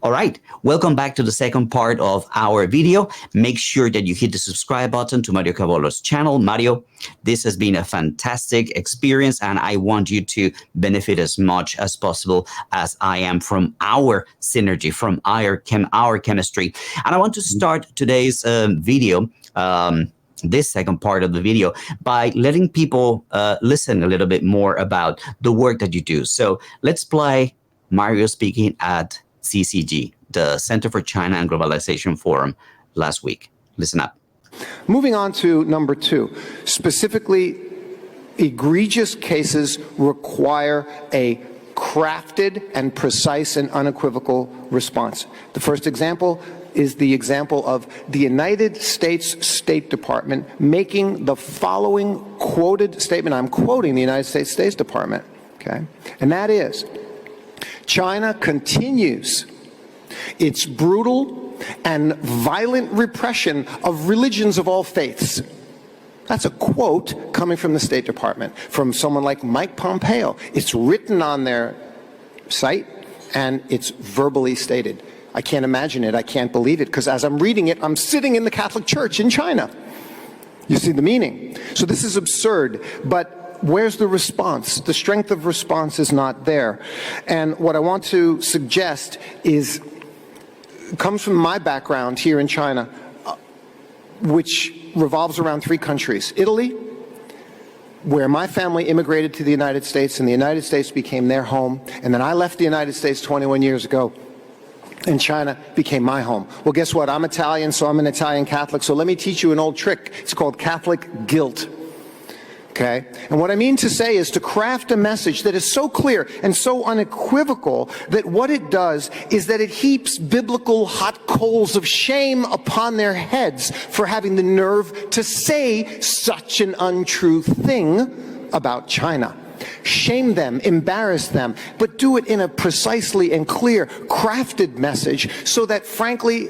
All right, welcome back to the second part of our video. Make sure that you hit the subscribe button to Mario Cavolo's channel. Mario, this has been a fantastic experience, and I want you to benefit as much as possible as I am from our synergy, from our chemistry. And I want to start today's video, this second part of the video, by letting people listen a little bit more about the work that you do. So let's play Mario speaking at CCG, the Center for China and Globalization Forum, last week. Listen up. Moving on to number 2, specifically, egregious cases require a crafted and precise and unequivocal response. The first example is the example of the United States State Department making the following quoted statement. I'm quoting the United States State Department, okay? And that is, China continues its brutal and violent repression of religions of all faiths. That's a quote coming from the State Department, from someone like Mike Pompeo. It's written on their site, and it's verbally stated. I can't imagine it. I can't believe it, because as I'm reading it, I'm sitting in the Catholic Church in China. You see the meaning. So this is absurd, but where's the response? The strength of response is not there. And what I want to suggest is, comes from my background here in China, which revolves around 3 countries. Italy, where my family immigrated to the United States, and the United States became their home. And then I left the United States 21 years ago, and China became my home. Well, guess what? I'm Italian, so I'm an Italian Catholic. So let me teach you an old trick. It's called Catholic guilt. Okay? And what I mean to say is to craft a message that is so clear and so unequivocal that what it does is that it heaps biblical hot coals of shame upon their heads for having the nerve to say such an untrue thing about China. Shame them, embarrass them, but do it in a precisely and clear, crafted message so that, frankly,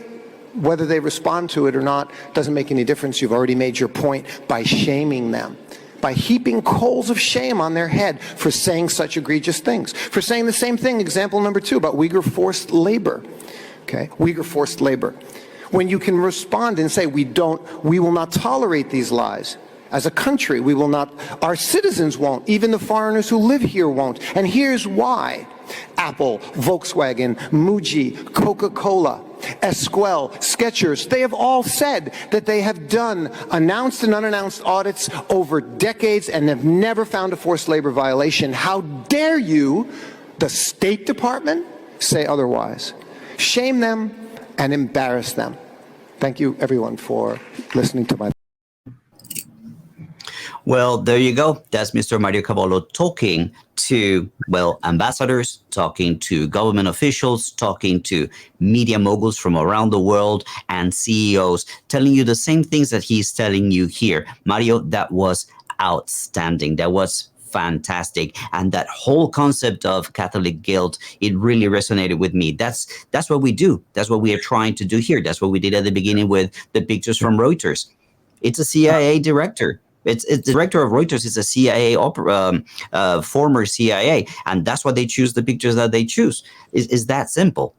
whether they respond to it or not doesn't make any difference. You've already made your point by shaming them, by heaping coals of shame on their head for saying such egregious things, for saying the same thing, example number 2, about Uyghur forced labor. Okay, Uyghur forced labor. When you can respond and say, we will not tolerate these lies. As a country, we will not, our citizens won't, even the foreigners who live here won't. And here's why. Apple, Volkswagen, Muji, Coca-Cola, Esquel, Skechers, they have all said that they have done announced and unannounced audits over decades and have never found a forced labor violation. How dare you, the State Department, say otherwise? Shame them and embarrass them. Thank you, everyone, for listening to my... Well, there you go. That's Mr. Mario Cavolo talking to, well, ambassadors, talking to government officials, talking to media moguls from around the world, and CEOs, telling you the same things that he's telling you here. Mario, that was outstanding. That was fantastic. And that whole concept of Catholic guilt, it really resonated with me. That's what we do. That's what we are trying to do here. That's what we did at the beginning with the pictures from Reuters. It's a CIA director. It's the director of Reuters is a CIA former CIA, and that's why they choose the pictures that they choose. Is that simple?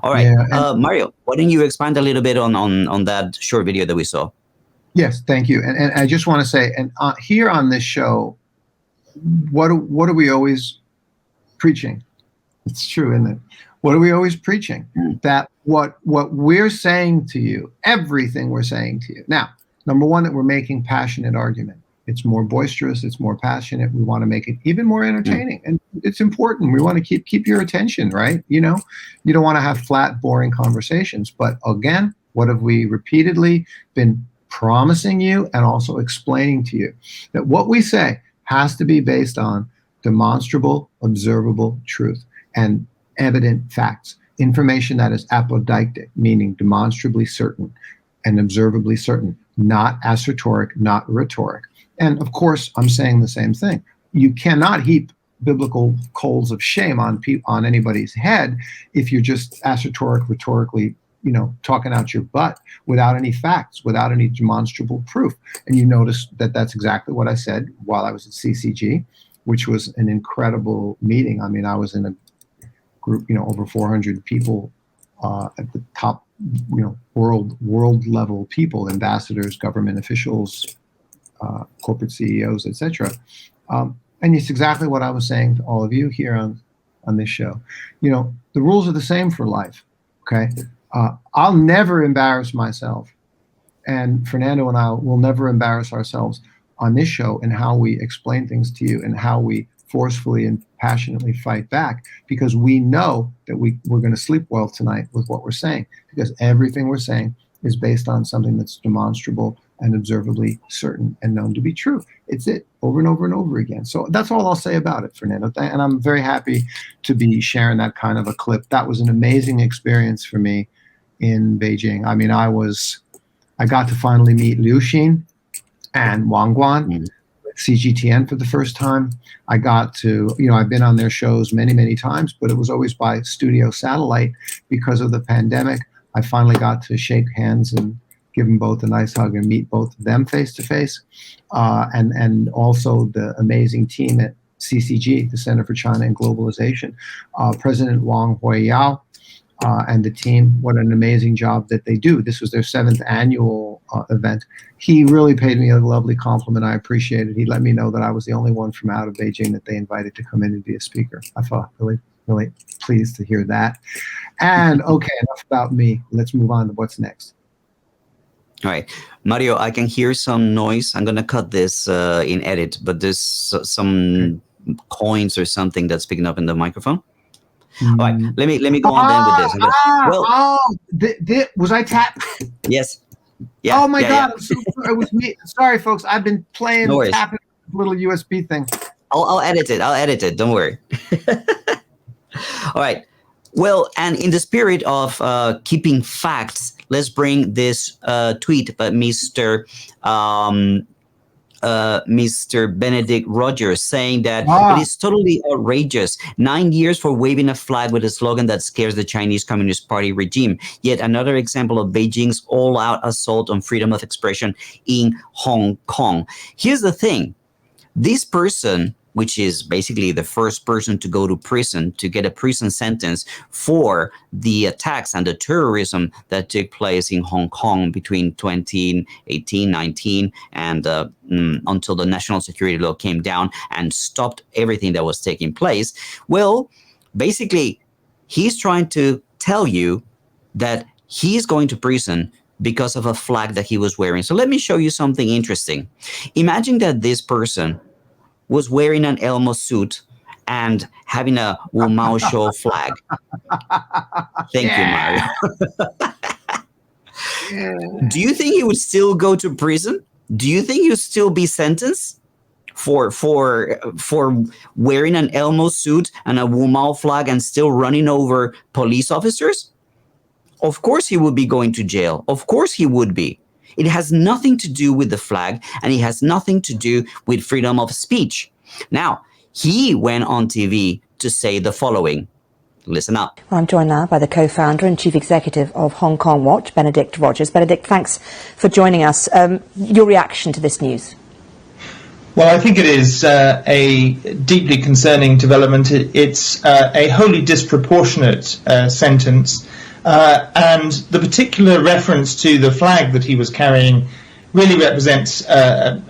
All right, yeah, Mario, why don't you expand a little bit on that short video that we saw? Yes, thank you. And I just want to say, and here on this show, what are we always preaching? It's true, isn't it? What are we always preaching? That what we're saying to you, everything we're saying to you. Now, number one, that we're making passionate argument. It's more boisterous. It's more passionate. We want to make it even more entertaining, and it's important. We want to keep your attention, right? You know, you don't want to have flat, boring conversations. But again, what have we repeatedly been promising you and also explaining to you? That what we say has to be based on demonstrable, observable truth and evident facts, information that is apodeictic, meaning demonstrably certain and observably certain, not assertoric, not rhetoric. And of course, I'm saying the same thing. You cannot heap biblical coals of shame on anybody's head if you're just assertoric, rhetorically, talking out your butt without any facts, without any demonstrable proof. And you notice that that's exactly what I said while I was at CCG, which was an incredible meeting. I mean, I was in a group, over 400 people at the top, world level people, ambassadors, government officials, corporate CEOs, etc. And it's exactly what I was saying to all of you here on this show. The rules are the same for life. Okay, I'll never embarrass myself, and Fernando and I will never embarrass ourselves on this show in how we explain things to you and how we forcefully and passionately fight back, because we know that we're going to sleep well tonight with what we're saying, because everything we're saying is based on something that's demonstrable and observably certain and known to be true. It's it over and over and over again. So that's all I'll say about it, Fernando. And I'm very happy to be sharing that kind of a clip. That was an amazing experience for me in Beijing. I mean, I got to finally meet Liu Xin and Wang Guan, CGTN for the first time. I got to, I've been on their shows many, many times, but it was always by studio satellite because of the pandemic. I finally got to shake hands and give them both a nice hug and meet both of them face to face. And also the amazing team at CCG, the Center for China and Globalization, President Wang Huiyao, and the team. What an amazing job that they do. This was their 7th annual event. He really paid me a lovely compliment. I appreciate it. He let me know that I was the only one from out of Beijing that they invited to come in and be a speaker. I felt really, really pleased to hear that. And okay, enough about me. Let's move on to what's next. All right, Mario, I can hear some noise. I'm going to cut this in edit, but there's some coins or something that's picking up in the microphone. All right, let me go on then with this. Was I tapped? Yes. Yeah. Oh my God! Yeah. It was me. Sorry, folks. I've been playing tapping with a little USB thing. I'll edit it. I'll edit it. Don't worry. All right. Well, and in the spirit of keeping facts, let's bring this tweet by Mr. Benedict Rogers, saying that it is totally outrageous. 9 years for waving a flag with a slogan that scares the Chinese Communist Party regime. Yet another example of Beijing's all-out assault on freedom of expression in Hong Kong. Here's the thing. This person, which is basically the first person to go to prison, to get a prison sentence for the attacks and the terrorism that took place in Hong Kong between 2018, 19, and until the national security law came down and stopped everything that was taking place. Well, basically, he's trying to tell you that he's going to prison because of a flag that he was wearing. So let me show you something interesting. Imagine that this person was wearing an Elmo suit and having a Wu Mao Show flag. Thank you, Mario. Do you think he would still go to prison? Do you think he would still be sentenced for wearing an Elmo suit and a Wu Mao flag and still running over police officers? Of course he would be going to jail. Of course he would be. It has nothing to do with the flag, and it has nothing to do with freedom of speech. Now, he went on TV to say the following. Listen up. I'm joined now by the co-founder and chief executive of Hong Kong Watch, Benedict Rogers. Benedict, thanks for joining us. Your reaction to this news? Well, I think it is a deeply concerning development. It's a wholly disproportionate sentence. And the particular reference to the flag that he was carrying really represents a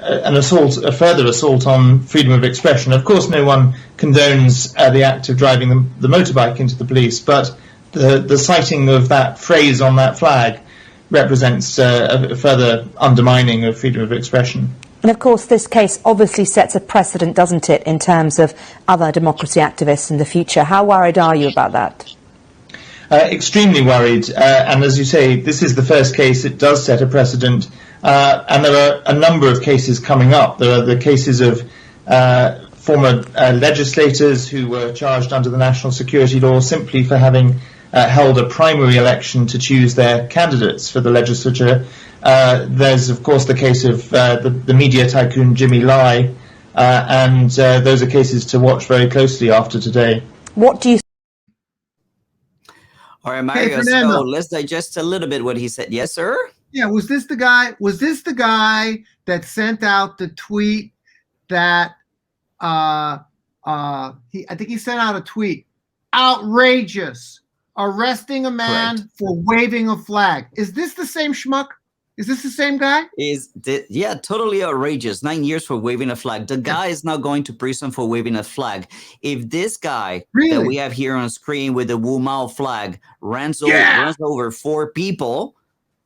further assault on freedom of expression. Of course, no one condones the act of driving the motorbike into the police, but the citing of that phrase on that flag represents a further undermining of freedom of expression. And of course, this case obviously sets a precedent, doesn't it, in terms of other democracy activists in the future. How worried are you about that? Extremely worried, and as you say, this is the first case. It does set a precedent, and there are a number of cases coming up. There are the cases of former legislators who were charged under the national security law simply for having held a primary election to choose their candidates for the legislature. There's, of course, the case of the media tycoon Jimmy Lai, and those are cases to watch very closely after today. What do you All right, Mario, so let's digest a little bit what he said. Yes, sir? Yeah, was this the guy that sent out the tweet that I think he sent out a tweet. Outrageous. arresting a man Correct. for waving a flag. Is this the same schmuck? Is this the same guy? Yeah, totally outrageous. 9 years for waving a flag. The guy is not going to prison for waving a flag. If this guy that we have here on screen with the Wu Mao flag runs over 4 people,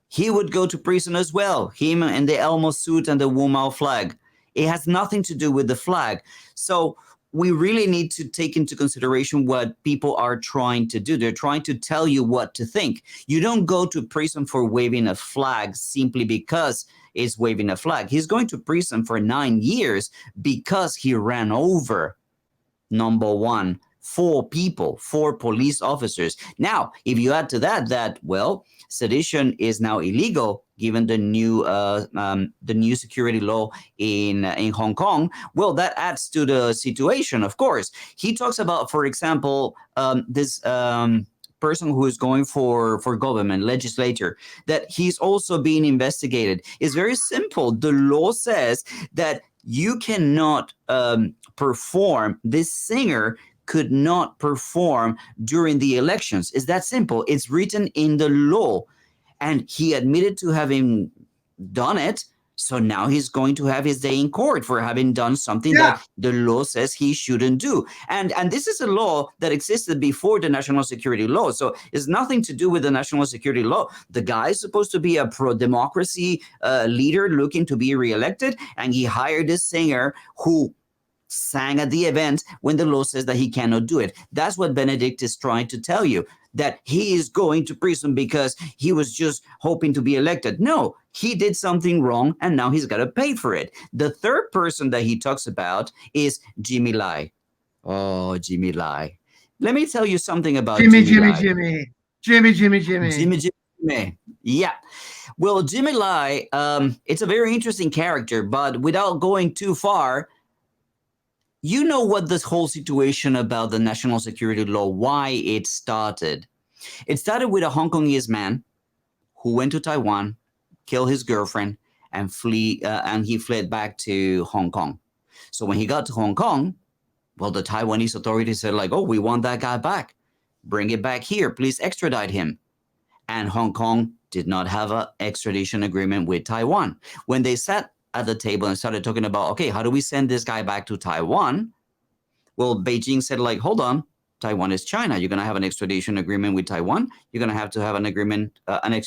he would go to prison as well. Him and the Elmo suit and the Wu Mao flag. It has nothing to do with the flag. So we really need to take into consideration what people are trying to do. They're trying to tell you what to think. You don't go to prison for waving a flag simply because it's waving a flag. He's going to prison for 9 years because he ran over, number one, 4 people, 4 police officers. Now, if you add to that, well, sedition is now illegal given the new security law in Hong Kong. Well, that adds to the situation, of course. He talks about, for example, this person who is going for government, legislature, that he's also being investigated. It's very simple. The law says that you cannot perform, this singer could not perform during the elections. It's that simple. It's written in the law. And he admitted to having done it. So now he's going to have his day in court for having done something that the law says he shouldn't do. And this is a law that existed before the national security law. So it's nothing to do with the national security law. The guy is supposed to be a pro-democracy leader looking to be reelected. And he hired this singer who sang at the event when the law says that he cannot do it. That's what Benedict is trying to tell you, that he is going to prison because he was just hoping to be elected. No, he did something wrong and now he's got to pay for it. The third person that he talks about is Jimmy Lai. Oh, Jimmy Lai. Let me tell you something about Jimmy Lai. Yeah. Well, Jimmy Lai, it's a very interesting character, but without going too far, you know what this whole situation about the national security law, why it started. It started with a Hong Kongese man who went to Taiwan, killed his girlfriend, and he fled back to Hong Kong. So when he got to Hong Kong, well, the Taiwanese authorities said like, oh, we want that guy back. Bring it back here. Please extradite him. And Hong Kong did not have an extradition agreement with Taiwan. When they sat at the table and started talking about, okay, how do we send this guy back to Taiwan? Well, Beijing said like, hold on, Taiwan is China. You're going to have an extradition agreement with Taiwan. You're going to have an agreement, an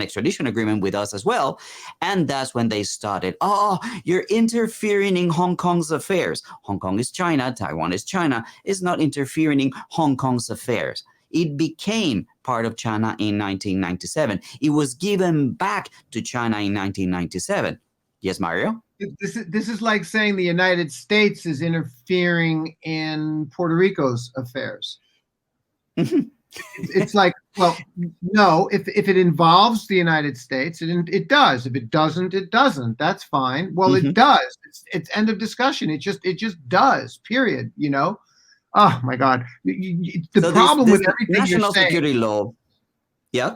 extradition agreement with us as well. And that's when they started, oh, you're interfering in Hong Kong's affairs. Hong Kong is China. Taiwan is China. It's not interfering in Hong Kong's affairs. It became part of China in 1997. It was given back to China in 1997. Yes, Mario? This is like saying the United States is interfering in Puerto Rico's affairs. It's like, well, no, if it involves the United States, it does. If it doesn't, it doesn't. That's fine. Well, it does. It's end of discussion. It just does, period, you know? Oh, my God. The problem with everything national you're saying, security law. Yeah.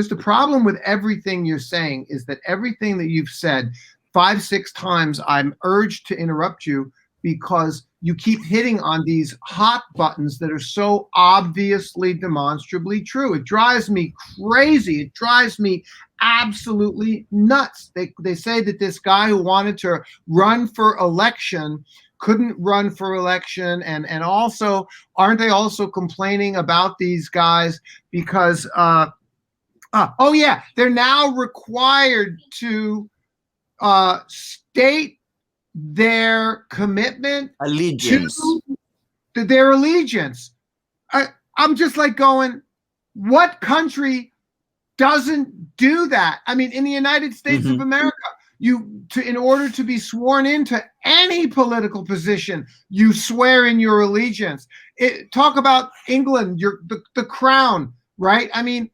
the problem with everything you're saying is that everything that you've said 5-6 times, I'm urged to interrupt you because you keep hitting on these hot buttons that are so obviously demonstrably true. It drives me crazy. It drives me absolutely nuts. They say that this guy who wanted to run for election couldn't run for election, and also aren't they also complaining about these guys because oh yeah, they're now required to state their commitment allegiance to their allegiance. I'm just like going, what country doesn't do that? I mean, in the United States of America, in order to be sworn into any political position, you swear in your allegiance. Talk about England, the crown, right? I mean,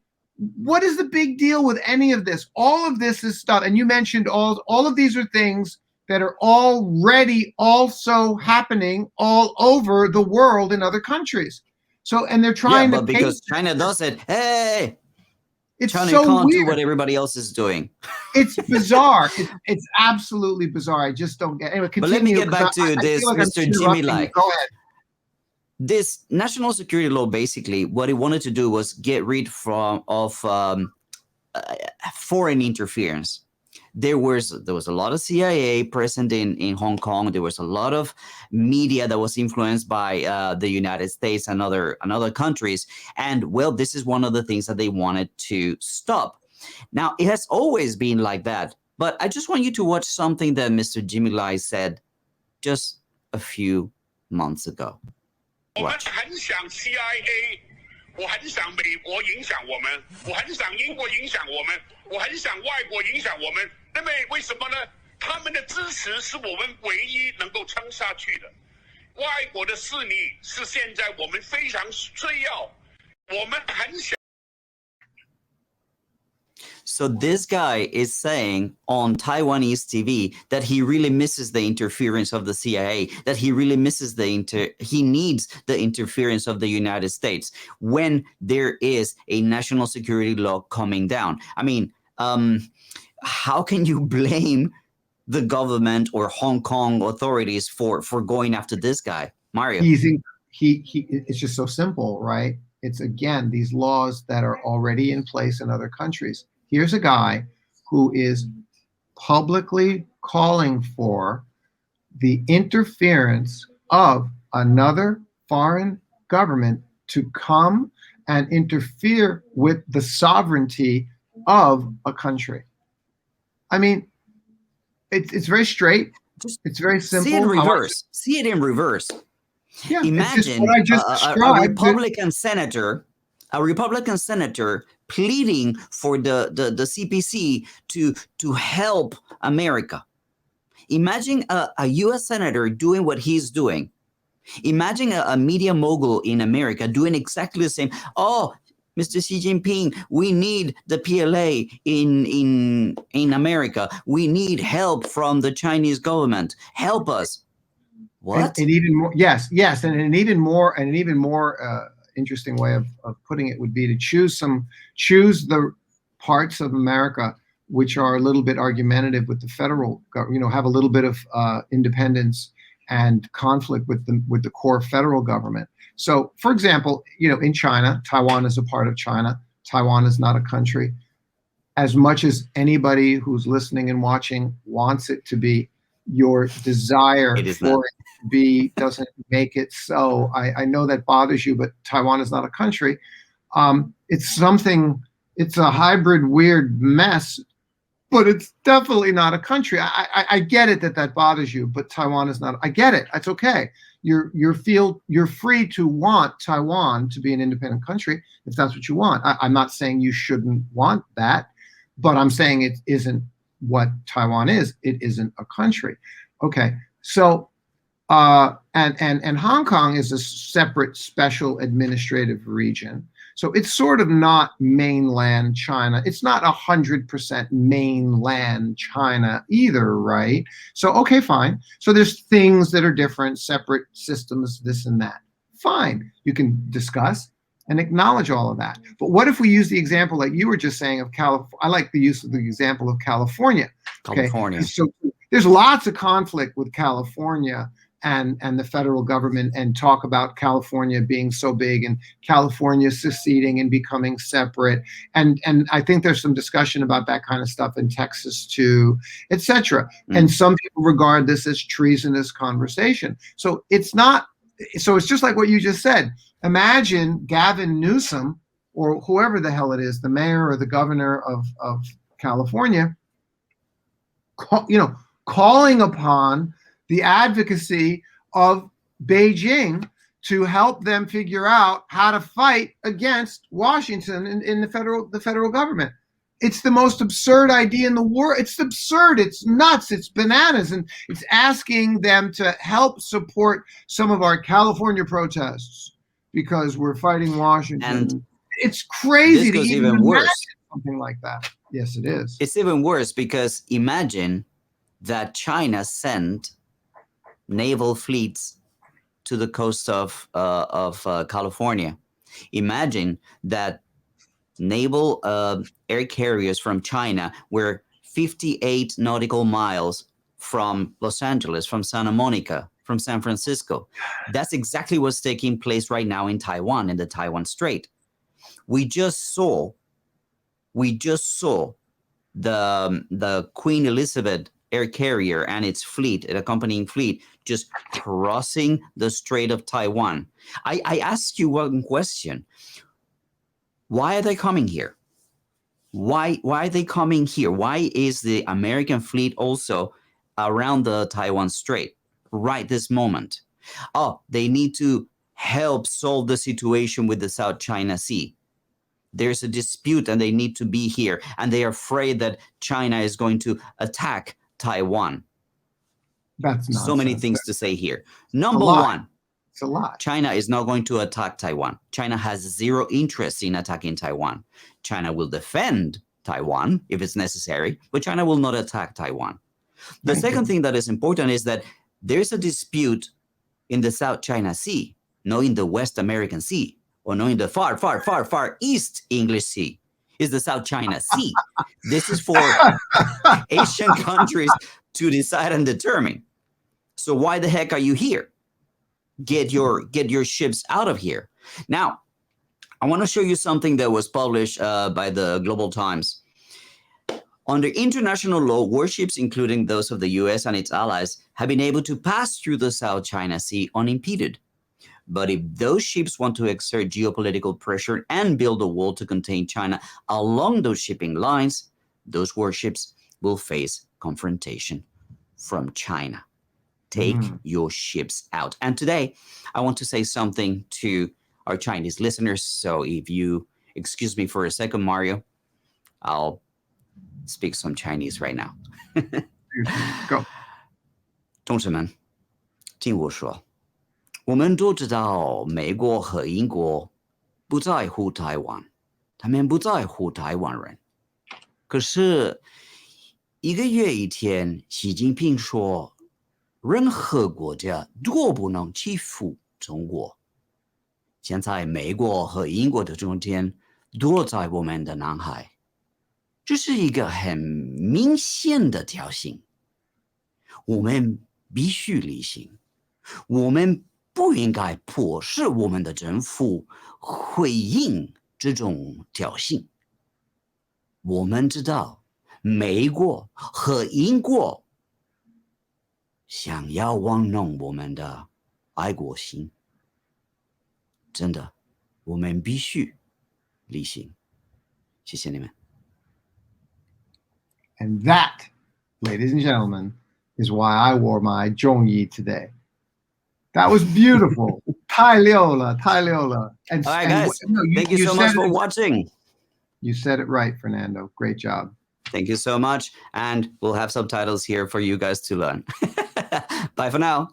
what is the big deal with any of this? All of this is stuff, and you mentioned all of these are things that are already also happening all over the world in other countries. So, and they're trying to because China does it. Hey, it's China so can't weird. do what everybody else is doing. It's bizarre. It's absolutely bizarre. I just don't get. Anyway, continue. But let me get back to this, like Mr. Jimmy Lai. Go ahead. this national security law, basically, what it wanted to do was get rid of foreign interference. There was a lot of CIA present in Hong Kong. There was a lot of media that was influenced by the United States and other countries. And well, this is one of the things that they wanted to stop. Now, it has always been like that. But I just want you to watch something that Mr. Jimmy Lai said just a few months ago. 我们很想 CIA， 我很想美国影响我们，我很想英国影响我们，我很想外国影响我们。那么为什么呢？他们的支持是我们唯一能够撑下去的。外国的势力是现在我们非常需要，我们很想。 So this guy is saying on Taiwanese TV that he really misses the interference of the CIA, that he really misses he needs the interference of the United States when there is a national security law coming down. I mean, how can you blame the government or Hong Kong authorities for going after this guy, Mario? It's just so simple, right? It's, again, these laws that are already in place in other countries. Here's a guy who is publicly calling for the interference of another foreign government to come and interfere with the sovereignty of a country. I mean, it's very straight. It's very simple. See it in reverse. See it in reverse. Yeah, imagine what I just described. A Republican senator pleading for the CPC to help America. Imagine a U.S. senator doing what he's doing. Imagine a media mogul in America doing exactly the same. Oh, Mr. Xi Jinping, we need the PLA in America. We need help from the Chinese government. Help us. What? And even more, yes, and an even more interesting way of putting it would be to choose the parts of America which are a little bit argumentative with the federal, have a little bit of independence and conflict with the core federal government. So, for example, in China, Taiwan is a part of China. Taiwan is not a country. As much as anybody who's listening and watching wants it to be, your desire for it to be doesn't make it so. I know that bothers you, but Taiwan is not a country. It's a hybrid weird mess, but it's definitely not a country. I get it that bothers you, but Taiwan is not. I get it. It's okay. You're free to want Taiwan to be an independent country if that's what you want. I'm not saying you shouldn't want that, but I'm saying it isn't what Taiwan is. It isn't a country. Okay. So, and Hong Kong is a separate special administrative region. So it's sort of not mainland China. It's not 100% mainland China either, right? So, okay, fine. So there's things that are different, separate systems, this and that. Fine. You can discuss and acknowledge all of that. But what if we use the example like you were just saying of California? I like the use of the example of California. California. Okay? So there's lots of conflict with California and the federal government, and talk about California being so big and California seceding and becoming separate. And I think there's some discussion about that kind of stuff in Texas too, etc. And some people regard this as treasonous conversation. So it's just like what you just said. Imagine Gavin Newsom or whoever the hell it is, the mayor or the governor of California, calling upon the advocacy of Beijing to help them figure out how to fight against Washington in the federal government. It's the most absurd idea in the world. It's absurd. It's nuts. It's bananas. And it's asking them to help support some of our California protests because we're fighting Washington. And it's crazy to even imagine something like that. Yes, it is. It's even worse because imagine that China sent naval fleets to the coast of California. Imagine that naval air carriers from China were 58 nautical miles from Los Angeles, from Santa Monica, from San Francisco. That's exactly what's taking place right now in Taiwan, in the Taiwan Strait. We just saw the Queen Elizabeth air carrier and its fleet, an accompanying fleet, just crossing the Strait of Taiwan. I ask you one question. Why are they coming here? Why are they coming here? Why is the American fleet also around the Taiwan Strait right this moment? Oh, they need to help solve the situation with the South China Sea. There's a dispute and they need to be here. And they are afraid that China is going to attack Taiwan. That's nonsense. So many things to say here. It's Number one, it's a lot. China is not going to attack Taiwan. China has zero interest in attacking Taiwan. China will defend Taiwan if it's necessary, but China will not attack Taiwan. The second thing that is important is that there's a dispute in the South China Sea, not in the West American Sea, or not in the far, far, far, far East English Sea. It's the South China Sea. This is for Asian countries to decide and determine. So why the heck are you here? Get your ships out of here. Now, I want to show you something that was published by the Global Times. Under international law, warships, including those of the U.S. and its allies, have been able to pass through the South China Sea unimpeded. But if those ships want to exert geopolitical pressure and build a wall to contain China along those shipping lines, those warships will face confrontation from China. Take your ships out. And today, I want to say something to our Chinese listeners. So if you excuse me for a second, Mario, I'll speak some Chinese right now. Go. 同志们，听我说，我们都知道美国和英国不在乎台湾，他们不在乎台湾人。可是一个月以前，习近平说，任何国家都不能欺负中国。现在美国和英国的中间都在我们的南海，这是一个很明显的挑衅。我们必须理性，我们不应该迫使我们的政府回应这种挑衅。我们知道，美国和英国想要玩弄我们的爱国心，真的，我们必须理性。谢谢你们。And that, ladies and gentlemen, is why I wore my zhongyi today. That was beautiful. 太溜了，太溜了. And, all right, guys. Thank you so much for watching. You said it right, Fernando. Great job. Thank you so much. And we'll have subtitles here for you guys to learn. Bye for now.